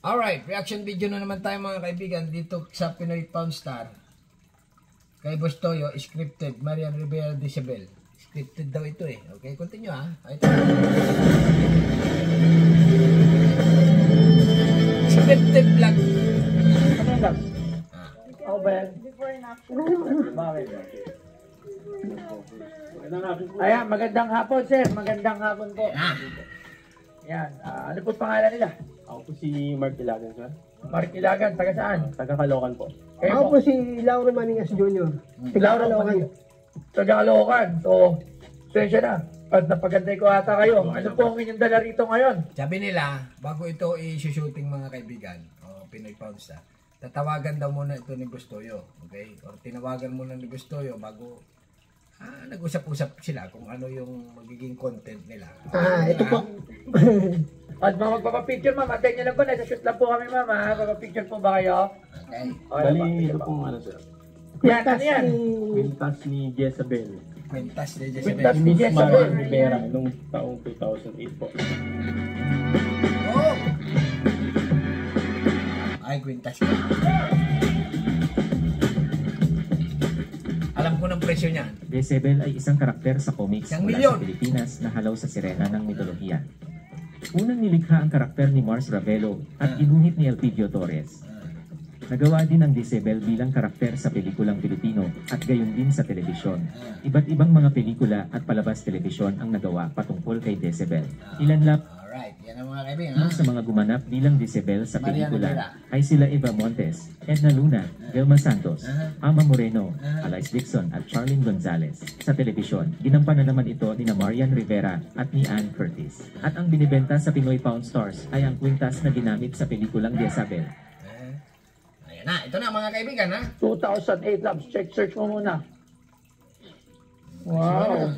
Alright, reaction video na naman tayo mga kaibigan dito sa Pinoy Pawnstar. Kay Boss Toyo, scripted, Marian Rivera Decibel. Scripted daw ito eh. Okay, continue ha. Ito. Scripted vlog. Ano yung vlog? Ako ba yan? Before and after. Bakit? Ayan, magandang hapon sir. Magandang hapon po. Yan. Ano po pangalan nila? Ako po si Mark Ilagan, sir. Mark Ilagan, taga saan? Taga Caloocan po. Ako po si Laura Maningas Jr. Si Laura Caloocan. Taga Caloocan. So, sensya na. At napagantay ko ata kayo. Ano po ang inyong dala rito ngayon? Sabi nila, bago ito i-shooting mga kaibigan, Pinoy Pawnstar, tatawagan daw muna ito ni Boss Toyo. Okay? Or tinawagan muna ni Boss Toyo bago nag-usap-usap sila kung ano yung magiging content nila. Ito po. At mga magpapapicture ma'am, antay nyo lang po, nasa-shoot lang po kami ma'am ha. Magpapicture po ba kayo? Okay. Bali, ito pong ano, sir. Yan, ano yan? Quintas ni Jezabel. Quintas de Quintas Jezebel. ni Miss Jezabel. Marian Rivera noong taong 2008 po. Oh! Ay, Quintas ka. Alam ko ng presyo niyan. Jezebel ay isang karakter sa comics Isang mula milyon. sa Pilipinas na halaw sa sirena ng mitolohiya. Unang nilikha ang karakter ni Mars Ravelo at ginuhit ni Elpidio Torres. Nagawa din ang Jezebel bilang karakter sa pelikulang Pilipino at gayon din sa telebisyon. Iba't ibang mga pelikula at palabas telebisyon ang nagawa patungkol kay Jezebel. Ilan lang Alright, yan ang mga kaibigan. sa mga gumanap bilang Jezebel sa Marian pelikula Rivera. ay sila Eva Montes, Edna Luna, Vilma Santos, Ama Moreno, Alice Dixon at Charlene Gonzalez. Sa telebisyon, ginampanan naman ito ni Marian Rivera at ni Ann Curtis. At ang binibenta sa Pinoy Pawnstar ay ang kwintas na ginamit sa pelikulang Jezebel. Ayan na, ito na mga kaibigan ha. 2008 labs. Check, search mo muna. Wow.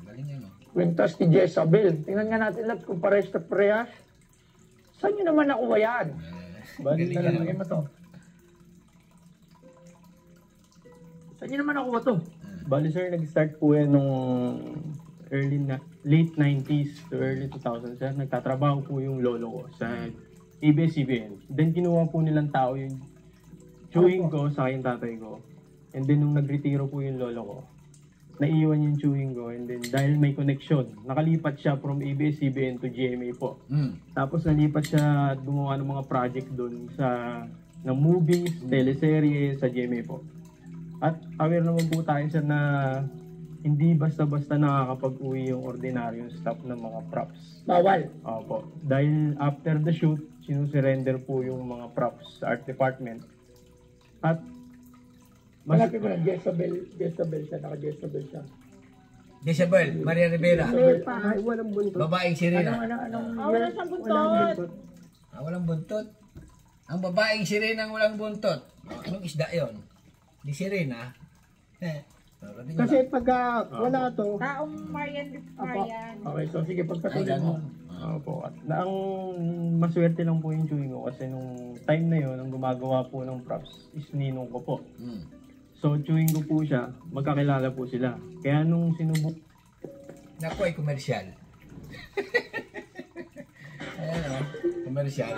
Galing yan. Quintas ni Jezabel. Tingnan nga natin lahat kung pares na parehas. Saan nyo naman nakuha yan? Bali, Lagay mo to. Saan nyo naman nakuha to? bali sir, nag-start po yan nung late 90s to early 2000s, sir. Nagtatrabaho po yung lolo ko sa ABS-CBN. Then kinuha po nilang tao yung chewing ko sa yung tatay ko. And then nung nagretiro po yung lolo ko, naiiwan yung chewing ko, and then dahil may connection, nakalipat siya from ABS-CBN to GMA po. Tapos nalipat siya at gumawa ng mga project doon ng movies, teleserye sa GMA po. At aware naman po tayo sa na hindi basta-basta nakakapag-uwi yung ordinaryong staff ng mga props. Bawal. Opo. Dahil after the shoot, sinusurrender po yung mga props sa art department. At Malapit mo na, Jezabel siya, naka-Jezabel siya. Jezebel, Marian Rivera. Ay, walang buntot. Babaeng sirena. Wala siyang buntot. Walang buntot. Ang babaeng sirenang walang buntot. Anong isda yon? Di sirena. Kasi pagka wala to, Taong Marian. Okay, so sige, pagpatuloy mo. opo. At ang maswerte lang po yung chewing ko kasi nung time na yun, ang gumagawa po ng props is ninong ko po. So chewing ko po siya, magkakilala po sila. Kaya nung sinubok Naku ay komersyal. Ayan o, komersyal.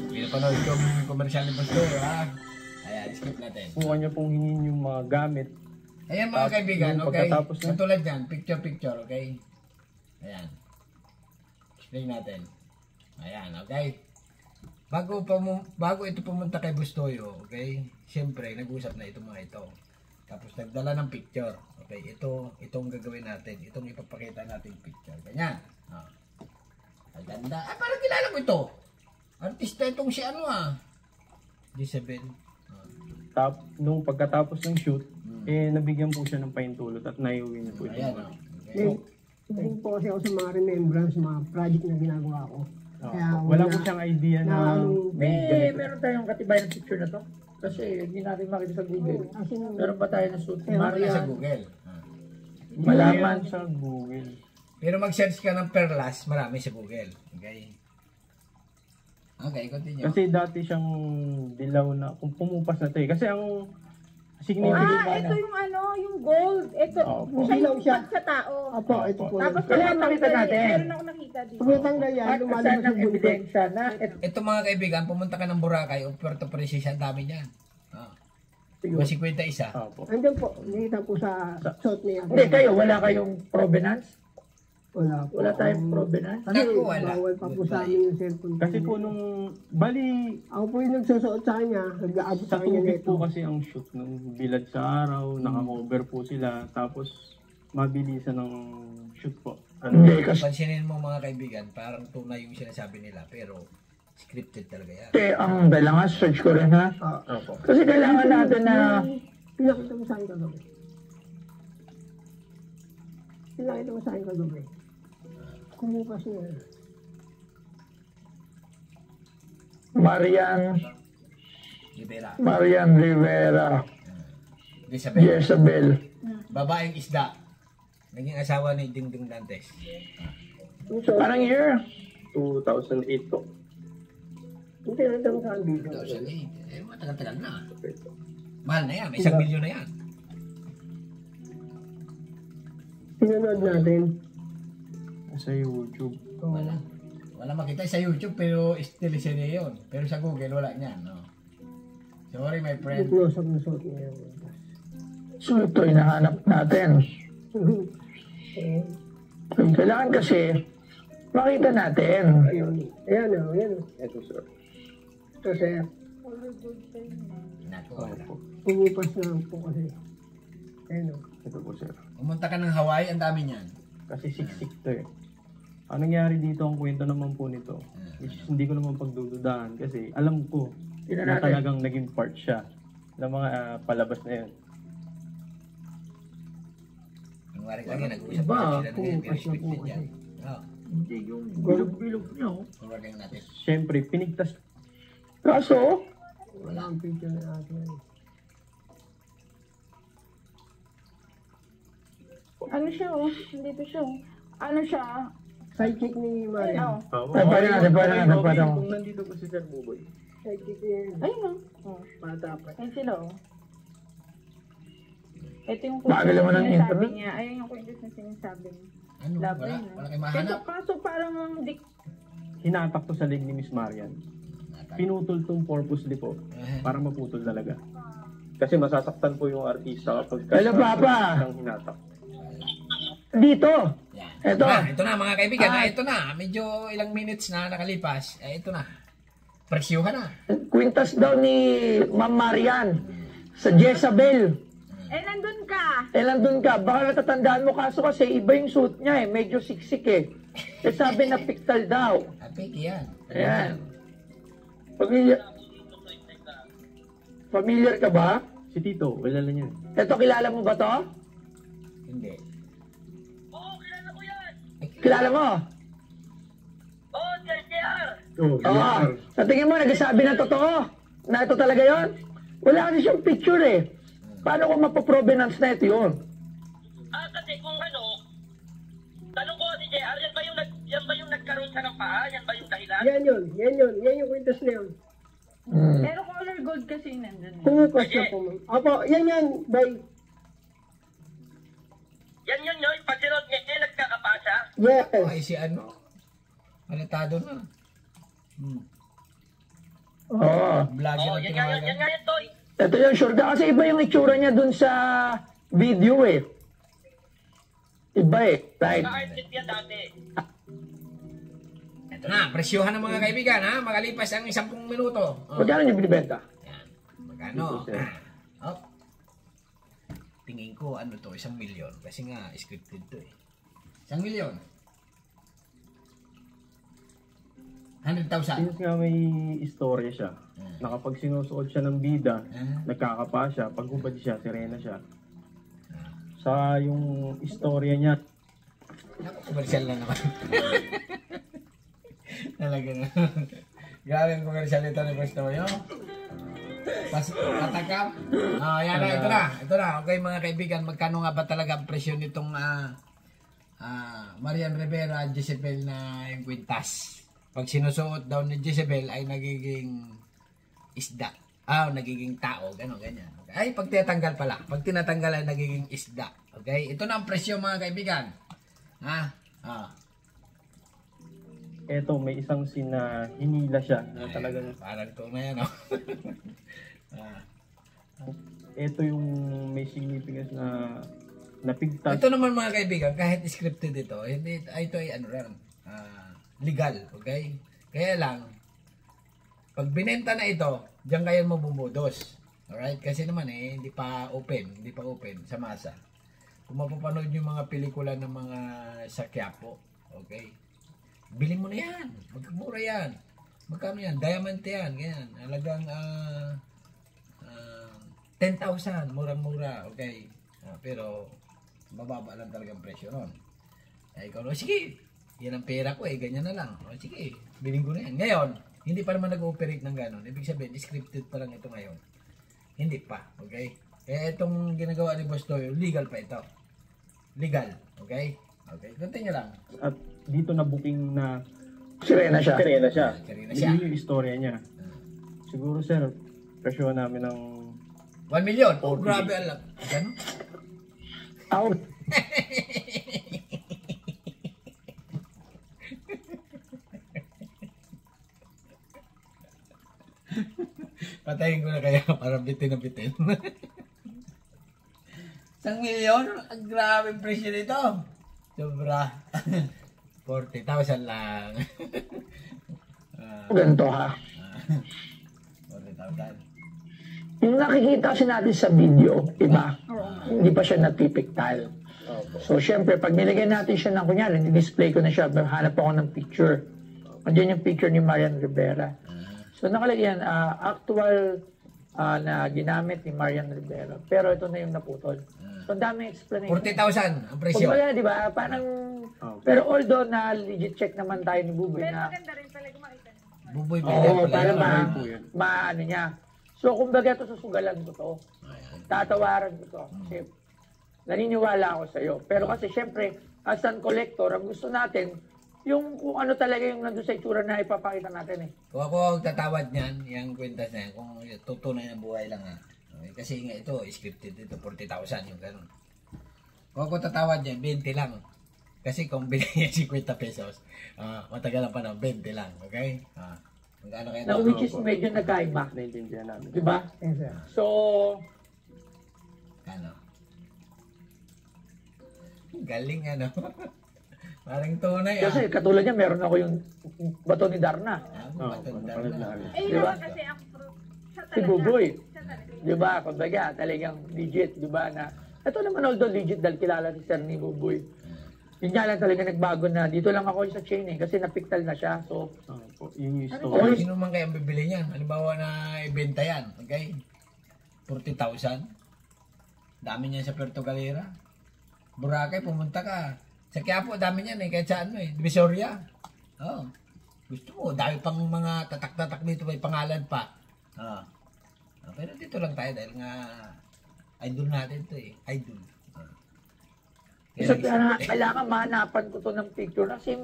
Pinapanood ko yung komersyal ni Pastor ha. Ayan, skip natin. po kanya pong hingin yung mga gamit. Ayan mga kaibigan, Yung okay? pagkatapos na- Katulad yan, picture, okay? Ayan. Explain natin. Ayan, okay? Bago ito pumunta kay Boss Toyo, okay? Siyempre, nag-usap na itong mga ito. Tapos nagdala ng picture. Okay, itong gagawin natin. Itong ipapakita natin picture. Ganyan. Ang ganda. Parang kilala ko ito. Artista itong si ano Jezebel. Nung pagkatapos ng shoot, nabigyan po siya ng paintulot at naiuwi niya po ito. Ayan hindi po kasi ako sa mga remembrance, mga project na ginagawa ko. Kaya Wala po siyang idea na may ganito. Meron tayong katibayan ng picture na to. Kasi hindi natin makita sa Google. Kasi Meron pa tayo na shoot. Marami sa Marian. Google. Malaman. sa Google. Pero mag-search ka ng perlas, marami sa Google. Okay? Okay, continue. Kasi dati siyang dilaw na, kung pumupas na to eh. Kasi significant. ito yung yung gold. Ito, Opo. siya yung Siya. pag sa tao. Apo, ito po. Tapos Kaya makita natin. meron ako nakita dito. Pag natanggal yan, At lumalabas saan yung ang buntot. ebidensya na Ito mga kaibigan, pumunta ka ng Boracay o Puerto Princesa, ang dami niyan. Ah. Siguro. 51. Opo. Andyan po, nakita po sa suot niya. Hindi, kayo, wala kayong provenance? Wala po. Wala tayong provenance? Kasi Naku, wala. bawal pa po sa amin yung cellphone. Kasi po nung, bali, Ako po yung nagsusuot sa kanya, nag-aabot sa sa kanya tubig nito. po kasi ang shoot nung bilad sa araw, naka-cover po sila, tapos mabilisan ng shoot po. Hindi, kasi Pansinin mo mga kaibigan, parang tunay yung sinasabi nila, pero scripted talaga yan. ang kailangan search ko rin ha. Opo. Kasi kailangan natin na Pinakita mo sa akin kagabi. Pinakita mo sa akin kagabi. Kumupas niya. Marian Rivera, Isabel, Jezebel. babaeng isda. Naging asawa ni Dingding Dantes. So, Parang year? 2008 po. yung pinakita mo sa akin dito. 2008. Eh, matagal-tagal na. Mahal na yan. May 1 milyon na yan. Pinanood natin. Sa YouTube. Wala. Wala makita sa YouTube, pero still serye yun. Pero sa Google, wala niyan. No? Sorry, my Yung friend. close-up na suot niya. So ito, hinahanap natin. Eh, Kailangan kasi makita natin. ayun. Ayan o, ayan o. Ito sir. Ito sir, Naku, wala. Opo. pumupas na po kasi. Ayan o. Ito po sir. Pumunta ka ng Hawaii, ang dami niyan. Kasi siksik to eh. Ang nangyari dito, ang kwento naman po nito, which is hindi ko naman pagdududahan kasi alam ko Tingnan na natin. talagang naging part siya ng mga palabas na yun. Ang waring lagi, nag-uusap Iba, pa sila ng pumupas na restricted po yan. kasi. Oh, Hindi yung bilog-bilog niya. Oh. forward lang natin. Siyempre, pinigtas Kaso, Wala ang picture na atin. Ano siya Dito siya Ano siya? Sidekick ni Maria. Ay, pwede natin, pwede natin, pwede natin. Kung nandito po si Sir Buboy. Sidekick niya yun. Ayun Bata pa. Ayun sila Ito yung Bagal naman ang sinasabi internet. niya. Ayun yung kwento na sinasabi niya. Ano? Laban, Wala? no? Wala kayong Pero mahanap? kaso parang Hinatak to sa leg ni Miss Marian. Pinutol tong purposely po para maputol talaga. Kasi masasaktan po yung artista kapag Hello, Papa. ng hinatak. dito. Yan. Ito. Ito na mga kaibigan. Ito na. Medyo ilang minutes na nakalipas. Ito na. Presyuhan na. Kwintas daw ni Ma'am Marian sa Jezebel. nandun ka! Nandun ka. Baka natatandaan mo kaso kasi iba yung suit niya eh. Medyo siksik eh. Eh sabi na piktal daw. Apiki yan. Ayan. Familiar ka ba? Si Tito, wala lang yan. Ito, kilala mo ba to? Hindi. Kilala mo? Oh, Oo. Sa tingin mo, nagsasabi ng totoo? Na ito talaga yon? Wala kasi siyang picture eh. Paano kung mapoprovenance na ito yun? Kasi kung tanong ko si JR, yan ba yung nagkaroon siya ng paa? Yan ba yung dahilan? Yan yun. Yan yung kwintas na yun. Pero color gold kasi nandun Kumupas na po. Apo, yan. Bye. Yan yun, pag sinod niya, nagkakapa siya. Yes. Ay, si ano? Halatado na. Oo. Vlogger Oh, ang yan nga tinawagan. yan, Toy. Ito yung sure ka kasi iba yung itsura niya dun sa video eh. Iba eh. Right. Ka-artist yan dati. Ito na. Presyuhan ng mga kaibigan ha. Makalipas ang 10 minuto. Oh. Magkano niya binibenta? Yan. Magkano? Oh. Tingin ko ano to, 1 milyon. Kasi nga, scripted to eh. 1 milyon. 100,000. Since nga may istorya siya, na kapag sinusuot siya ng bida, nagkakapa siya, pag hubad siya, sirena siya. Sa yung istorya niya, Naku, komersyal na naman. Talaga na. Grabe ang komersyal nito ni Presto yo. Patakam. Yan na, ito na. Okay mga kaibigan, magkano nga ba talaga ang presyo nitong Marian Rivera Jezebel na yung kwintas? Pag sinusuot daw ni Jezebel ay nagiging isda. nagiging tao, gano'n, ganyan. Ay, pag tinatanggal pala. Pag tinatanggal ay nagiging isda. Okay? Ito na ang presyo, mga kaibigan. Eto, may isang scene na hinila siya. Na Ay, talagang, parang ito na yan, oh. eto yung may significance na napigtas. Ito naman, mga kaibigan, kahit scripted ito, hindi, ito ay ano rin, legal, okay? Kaya lang, pag binenta na ito, diyan kayo mabubudos. Alright? Kasi naman hindi pa open sa masa. Kung mapapanood yung mga pelikula ng mga sa Quiapo, okay? Bili mo na yan. Magkamura yan. Magkano yan? Diamond yan. Ganyan. Halagang 10,000. Murang-mura. Okay? Pero, mababa lang talagang presyo nun. Ay, ikaw, sige. Yan ang pera ko ganyan na lang. Sige, bilhin ko na yan. Ngayon, hindi pa naman nag-ooperate ng gano'n. Ibig sabihin, scripted pa lang ito ngayon. Hindi pa. Okay? Kaya itong ginagawa ni Boss Toyo, legal pa ito. Legal. Okay? Okay. Continue lang. At dito na booking na Sirena siya. Sirena siya. Sirena Hindi siya. yung istorya niya. Siguro sir, presyo namin ng 1 million. Oh, 40. grabe alam. Gano'n? Out. Patayin ko na kaya para bitin na bitin. 1 milyon? Ang grabe presyo nito. Sobra. 40,000 lang. Ganito ha. 40,000. Yung nakikita kasi natin sa video, iba, hindi pa siya napipiktal. So, syempre, pag nilagyan natin siya ng kunyari, display ko na siya, hanap ako ng picture. Andiyan yung picture ni Marian Rivera. So, nakalagay yan, actual na ginamit ni Marian Rivera. Pero ito na yung naputol. So, ang daming explanation. 40,000 ang presyo. Kung di ba, parang, pero although na legit check naman tayo ni Buboy Pero na, maganda rin talaga makita niyo. Buboy oo, pala para yun. ano niya. So, kumbaga ito susugalan ko to. Tatawaran ko to. Kasi, naniniwala ako sa iyo. Pero kasi, syempre, as an collector, ang gusto natin, yung kung ano talaga yung nandun sa itsura na ipapakita natin Kung ako tatawad niyan, yung kwenta na yan, kung tutunay na buhay lang Okay, kasi nga ito, scripted ito, 40,000 yung ganun. Kung ako tatawad niyan, 20 lang. Kasi kung binigyan 50 pesos, matagal na pa ng 20 lang, okay? Magkano kayo? Na which is medyo nagkaiba. naintindihan namin. Di ba? Yes, sir. So, Ano? Galing Parang tunay kasi katulad niya, meron ako yung bato ni Darna. Napanood namin. Eh, Diba? naman kasi ang siya Si talaga. Buboy. Siya talaga. Di ba? Kumbaga, talagang legit, di ba? Na, ito naman although legit dahil kilala si Sir ni Buboy. Yun nga lang talaga nagbago na. Dito lang ako sa chain kasi napiktal na siya. So, Yung Oh, story. sino man kaya ang bibili niyan? Halimbawa na ibenta yan, okay? 40,000. Dami niyan sa Puerto Galera. Boracay, pumunta ka. Sa Quiapo, dami niyan kahit saan Divisoria. Oh. Gusto mo, dami pang mga tatak-tatak dito, may pangalan pa. Pero dito lang tayo dahil nga idol natin to idol. so kailangan mahanapan ko to ng picture na same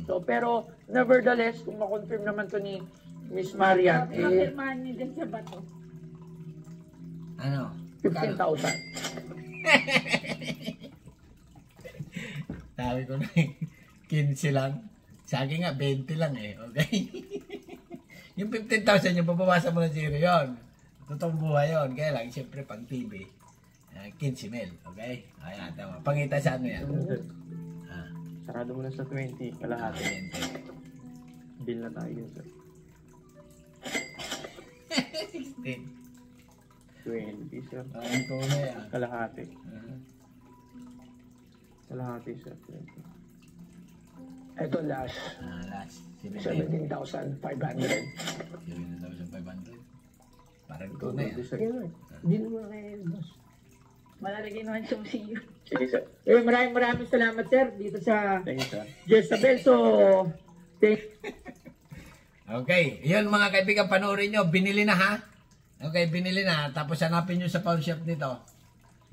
So, pero nevertheless, kung ma-confirm naman to ni Miss Marian, Mapirmahan niyo din sa bato. Ano? 15,000. Sabi ko na 15 lang. Sa akin nga, 20 lang okay? Yung 15,000 yung babawasan mo ng zero yun. Totoong buhay yun. Kaya lang, siyempre, pang TV, 15 mil, okay? Ayan, tama. Pangita sa ano yan? Sarado mo na sa 20, kalahati. 20. Bill na tayo yun, sir. 16. 20, sir. Ang tunay Kalahati. Kalahati, sir. 20. Ito last, Last, 17. 17,500. 17,500. Parang tunay Yun, hindi naman kayo, boss. Malalagay naman siyang siyo. Sige, sir. Maraming salamat, sir, dito sa Thank you, sir. Jezabel. So, Okay, yun mga kaibigan, panoorin nyo, binili na ha? Okay, binili na, tapos hanapin nyo sa pawn shop nito,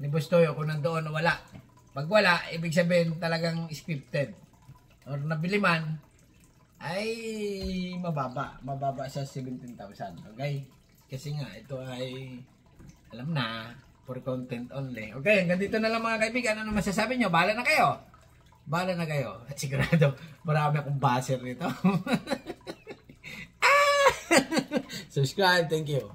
ni Bustoyo, kung nandoon o wala. Pag wala, ibig sabihin talagang scripted. Or nabili man, ay mababa sa 17,000, okay? Kasi nga, ito ay, alam na, for content only. Okay, hanggang dito na lang mga kaibigan. Ano masasabi nyo? Bahala na kayo. Bahala na kayo. Sigurado, marami akong buzzer nito. Subscribe, thank you.